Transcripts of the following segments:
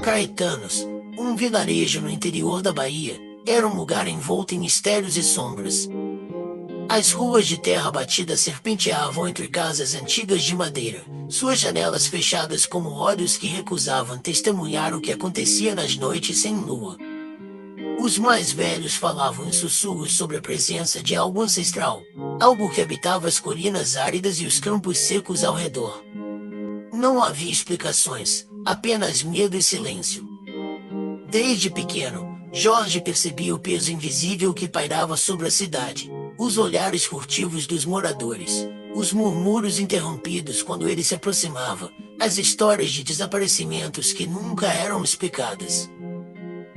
Caetanos, um vilarejo no interior da Bahia, era um lugar envolto em mistérios e sombras. As ruas de terra batida serpenteavam entre casas antigas de madeira, suas janelas fechadas como olhos que recusavam testemunhar o que acontecia nas noites sem lua. Os mais velhos falavam em sussurros sobre a presença de algo ancestral, algo que habitava as colinas áridas e os campos secos ao redor. Não havia explicações, apenas medo e silêncio. Desde pequeno, Jorge percebia o peso invisível que pairava sobre a cidade, os olhares furtivos dos moradores, os murmúrios interrompidos quando ele se aproximava, as histórias de desaparecimentos que nunca eram explicadas.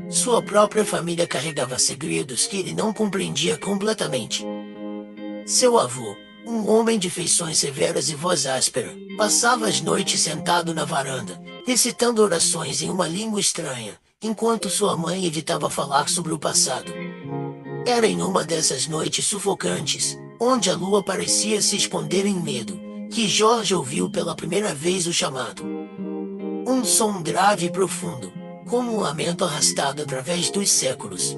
Sua própria família carregava segredos que ele não compreendia completamente. Seu avô, um homem de feições severas e voz áspera, passava as noites sentado na varanda, recitando orações em uma língua estranha, enquanto sua mãe evitava falar sobre o passado. Era em uma dessas noites sufocantes, onde a lua parecia se esconder em medo, que Jorge ouviu pela primeira vez o chamado. Um som grave e profundo, como um lamento arrastado através dos séculos.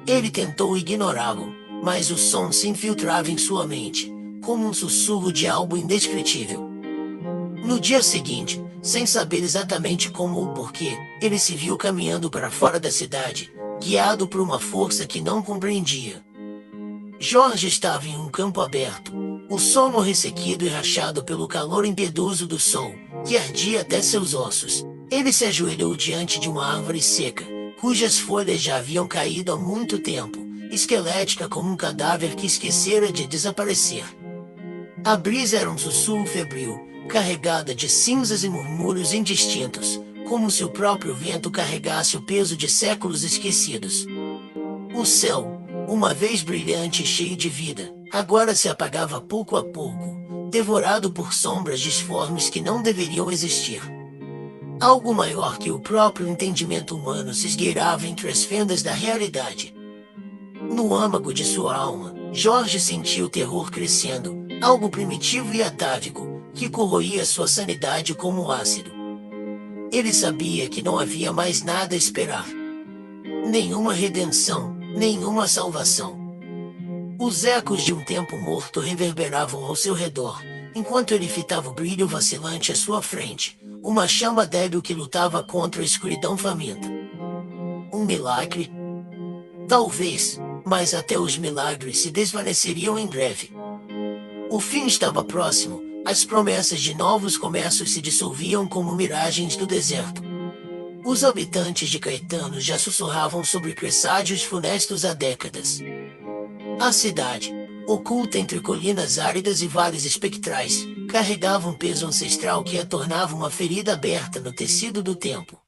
Ele tentou ignorá-lo, mas o som se infiltrava em sua mente, como um sussurro de algo indescritível. No dia seguinte, sem saber exatamente como ou porquê, ele se viu caminhando para fora da cidade, guiado por uma força que não compreendia. Jorge estava em um campo aberto, o solo ressequido e rachado pelo calor impiedoso do sol, que ardia até seus ossos. Ele se ajoelhou diante de uma árvore seca, cujas folhas já haviam caído há muito tempo, esquelética como um cadáver que esquecera de desaparecer. A brisa era um sussurro febril, carregada de cinzas e murmúrios indistintos, como se o próprio vento carregasse o peso de séculos esquecidos. O céu, uma vez brilhante e cheio de vida, agora se apagava pouco a pouco, devorado por sombras disformes que não deveriam existir. Algo maior que o próprio entendimento humano se esgueirava entre as fendas da realidade. No âmago de sua alma, Jorge sentia o terror crescendo, algo primitivo e atávico, que corroía sua sanidade como um ácido. Ele sabia que não havia mais nada a esperar. Nenhuma redenção, nenhuma salvação. Os ecos de um tempo morto reverberavam ao seu redor, enquanto ele fitava o brilho vacilante à sua frente, uma chama débil que lutava contra a escuridão faminta. Um milagre? Talvez, mas até os milagres se desvaneceriam em breve. O fim estava próximo, as promessas de novos comércios se dissolviam como miragens do deserto. Os habitantes de Caetano já sussurravam sobre presságios funestos há décadas. A cidade, oculta entre colinas áridas e vales espectrais, carregava um peso ancestral que a tornava uma ferida aberta no tecido do tempo.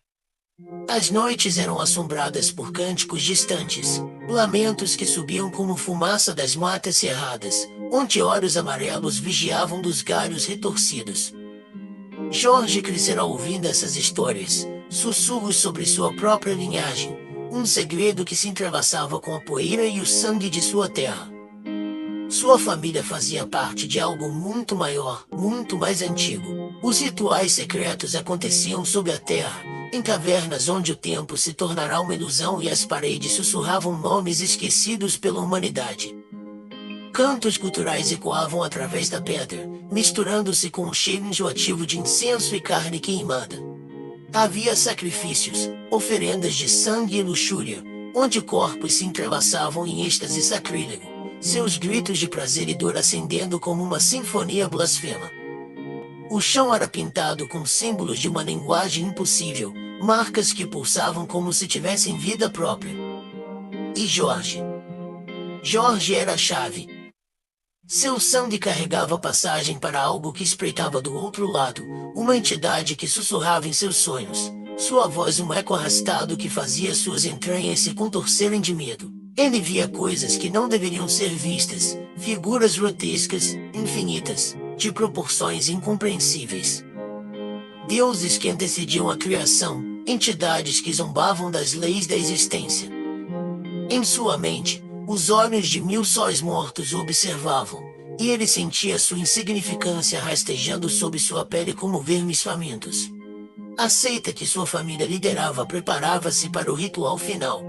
As noites eram assombradas por cânticos distantes, lamentos que subiam como fumaça das matas cerradas, onde olhos amarelos vigiavam dos galhos retorcidos. Jorge crescerá ouvindo essas histórias, sussurros sobre sua própria linhagem, um segredo que se entrelaçava com a poeira e o sangue de sua terra. Sua família fazia parte de algo muito maior, muito mais antigo. Os rituais secretos aconteciam sob a terra, em cavernas onde o tempo se tornará uma ilusão e as paredes sussurravam nomes esquecidos pela humanidade. Cantos culturais ecoavam através da pedra, misturando-se com o cheiro enjoativo de incenso e carne queimada. Havia sacrifícios, oferendas de sangue e luxúria, onde corpos se entrelaçavam em êxtase sacrílego, seus gritos de prazer e dor acendendo como uma sinfonia blasfema. O chão era pintado com símbolos de uma linguagem impossível, marcas que pulsavam como se tivessem vida própria. E Jorge? Jorge era a chave. Seu sangue carregava passagem para algo que espreitava do outro lado, uma entidade que sussurrava em seus sonhos, sua voz um eco arrastado que fazia suas entranhas se contorcerem de medo. Ele via coisas que não deveriam ser vistas, figuras grotescas, infinitas, de proporções incompreensíveis. Deuses que antecediam a criação, entidades que zombavam das leis da existência. Em sua mente, os olhos de 1000 sóis mortos o observavam, E ele sentia sua insignificância rastejando sob sua pele como vermes famintos. A seita que sua família liderava preparava-se para o ritual final.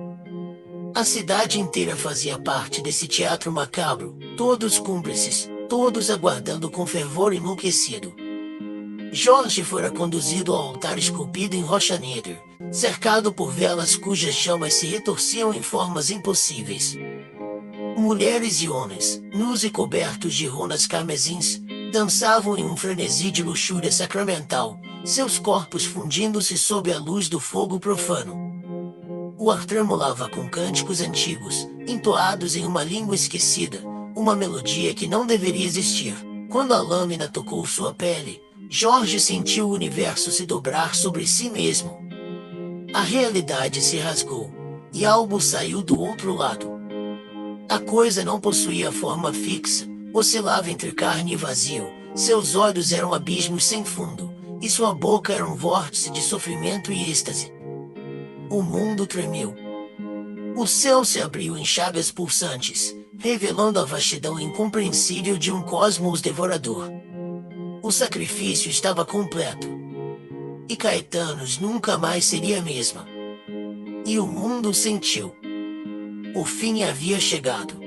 A cidade inteira fazia parte desse teatro macabro, todos cúmplices, todos aguardando com fervor enlouquecido. Jorge fora conduzido ao altar esculpido em rocha negra, cercado por velas cujas chamas se retorciam em formas impossíveis. Mulheres e homens, nus e cobertos de runas carmesins, dançavam em um frenesi de luxúria sacramental, seus corpos fundindo-se sob a luz do fogo profano. O ar tremulava com cânticos antigos, entoados em uma língua esquecida, uma melodia que não deveria existir. Quando a lâmina tocou sua pele, Jorge sentiu o universo se dobrar sobre si mesmo. A realidade se rasgou, e algo saiu do outro lado. A coisa não possuía forma fixa, oscilava entre carne e vazio, seus olhos eram abismos sem fundo, e sua boca era um vórtice de sofrimento e êxtase. O mundo tremeu. O céu se abriu em chagas pulsantes, revelando a vastidão incompreensível de um cosmos devorador. O sacrifício estava completo. E Caetanos nunca mais seria a mesma. E o mundo sentiu. O fim havia chegado.